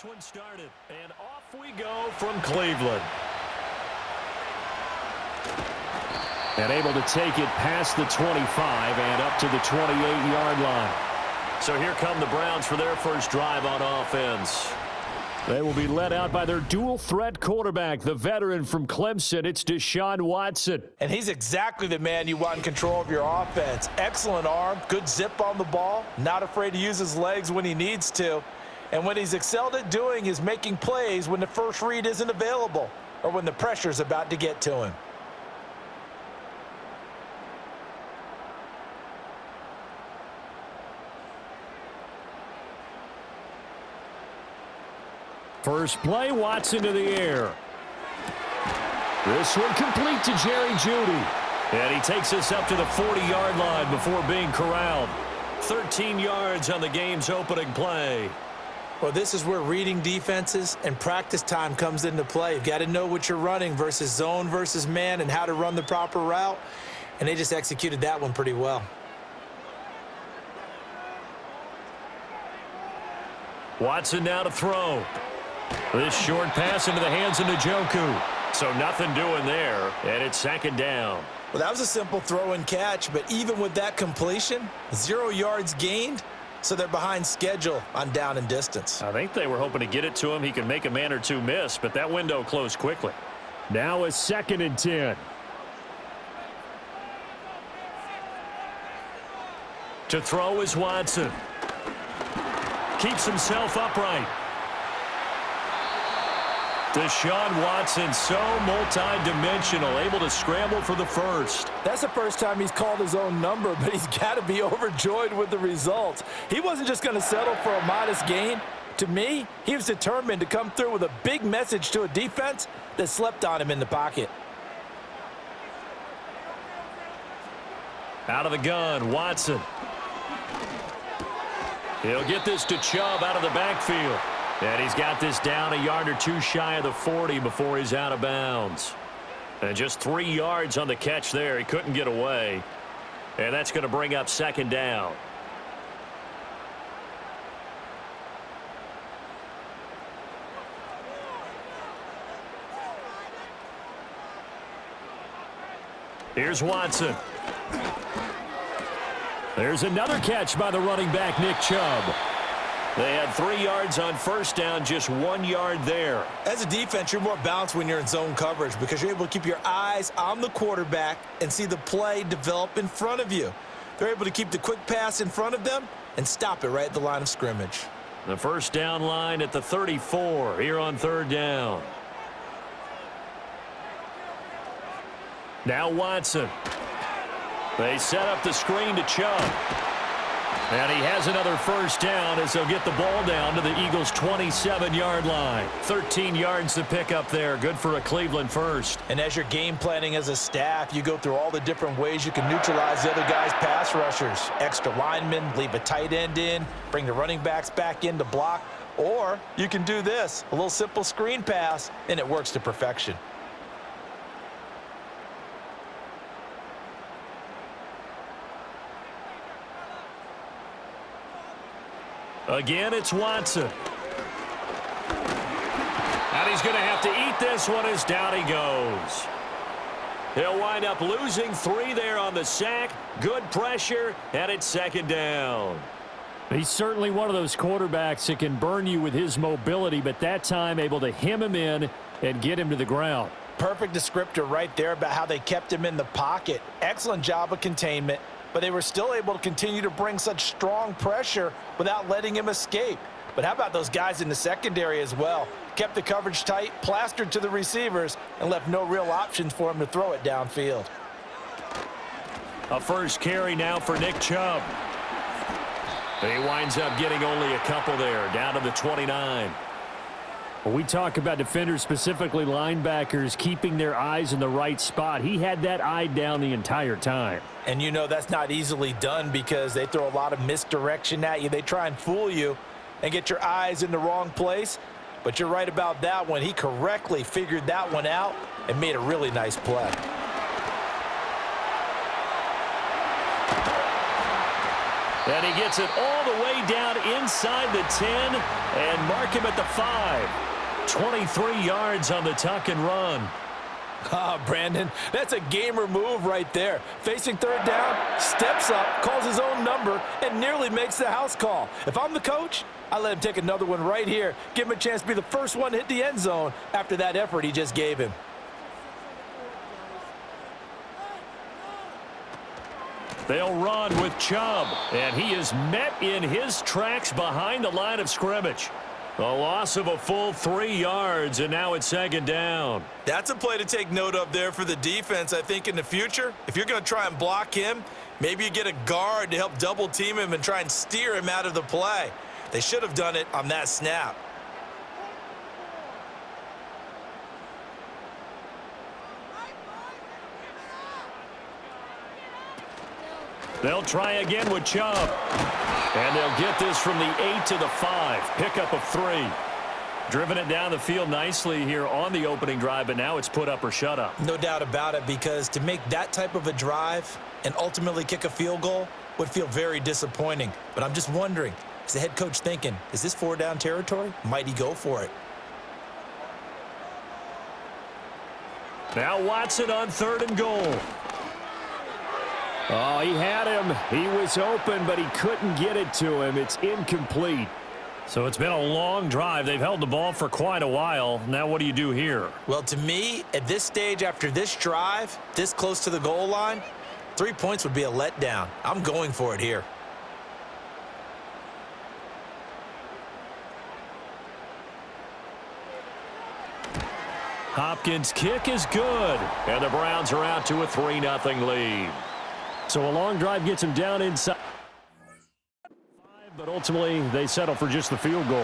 this one started. And off we go from Cleveland. And able to take it past the 25 and up to the 28-yard line. So here come the Browns for their first drive on offense. They will be led out by their dual-threat quarterback, the veteran from Clemson. It's Deshaun Watson. And he's exactly the man you want in control of your offense. Excellent arm, good zip on the ball, not afraid to use his legs when he needs to. And what he's excelled at doing is making plays when the first read isn't available or when the pressure's about to get to him. First play, Watson to the air. This one complete to Jerry Jeudy. And he takes us up to the 40-yard line before being corralled. 13 yards on the game's opening play. Well, this is where reading defenses and practice time comes into play. You've got to know what you're running versus zone versus man and how to run the proper route. And they just executed that one pretty well. Watson now to throw. This short pass into the hands of Njoku. So nothing doing there, and it's second down. Well, that was a simple throw and catch, but even with that completion, 0 yards gained, so they're behind schedule on down and distance. I think they were hoping to get it to him. He could make a man or two miss, but that window closed quickly. Now a 2nd and 10. To throw is Watson. Keeps himself upright. Deshaun Watson, so multi-dimensional, able to scramble for the first. That's the first time he's called his own number, but he's got to be overjoyed with the results. He wasn't just going to settle for a modest gain. To me, he was determined to come through with a big message to a defense that slept on him in the pocket. Out of the gun, Watson. He'll get this to Chubb out of the backfield. And he's got this down a yard or two shy of the 40 before he's out of bounds. And just 3 yards on the catch there. He couldn't get away. And that's going to bring up second down. Here's Watson. There's another catch by the running back, Nick Chubb. They had 3 yards on first down, just 1 yard there. As a defense, you're more balanced when you're in zone coverage because you're able to keep your eyes on the quarterback and see the play develop in front of you. They're able to keep the quick pass in front of them and stop it right at the line of scrimmage. The first down line at the 34 here on third down. Now Watson. They set up the screen to Chubb. And he has another first down as they'll get the ball down to the Eagles' 27-yard line. 13 yards to pick up there. Good for a Cleveland first. And as you're game planning as a staff, you go through all the different ways you can neutralize the other guy's pass rushers. Extra linemen, leave a tight end in, bring the running backs back in to block. Or you can do this, a little simple screen pass, and it works to perfection. Again, it's Watson. And he's going to have to eat this one as down he goes. He'll wind up losing 3 there on the sack. Good pressure, and it's second down. He's certainly one of those quarterbacks that can burn you with his mobility, but that time able to hem him in and get him to the ground. Perfect descriptor right there about how they kept him in the pocket. Excellent job of containment. But they were still able to continue to bring such strong pressure without letting him escape. But how about those guys in the secondary as well? Kept the coverage tight, plastered to the receivers, and left no real options for him to throw it downfield. A first carry now for Nick Chubb. He winds up getting only a couple there, down to the 29. When we talk about defenders, specifically linebackers, keeping their eyes in the right spot, he had that eye down the entire time. And you know that's not easily done because they throw a lot of misdirection at you. They try and fool you and get your eyes in the wrong place. But you're right about that one. He correctly figured that one out and made a really nice play. And he gets it all the way down inside the 10 and mark him at the 5. 23 yards on the tuck and run. Brandon, that's a gamer move right there. Facing third down, steps up, calls his own number, and nearly makes the house call. If I'm the coach, I let him take another one right here. Give him a chance to be the first one to hit the end zone after that effort he just gave him. They'll run with Chubb, and he is met in his tracks behind the line of scrimmage. A loss of a full 3 yards, and now it's second down. That's a play to take note of there for the defense, I think, in the future. If you're going to try and block him, maybe you get a guard to help double team him and try and steer him out of the play. They should have done it on that snap. They'll try again with Chubb. And they'll get this from the 8 to the 5. Pickup of 3. Driven it down the field nicely here on the opening drive, but now it's put up or shut up. No doubt about it, because to make that type of a drive and ultimately kick a field goal would feel very disappointing. But I'm just wondering, is the head coach thinking, is this 4-down territory? Might he go for it? Now Watson on 3rd and goal. Oh, he had him. He was open, but he couldn't get it to him. It's incomplete. So it's been a long drive. They've held the ball for quite a while. Now what do you do here? Well, to me, at this stage after this drive, this close to the goal line, 3 points would be a letdown. I'm going for it here. Hopkins' kick is good. And the Browns are out to a 3-0 lead. So a long drive gets him down inside. But ultimately, they settle for just the field goal.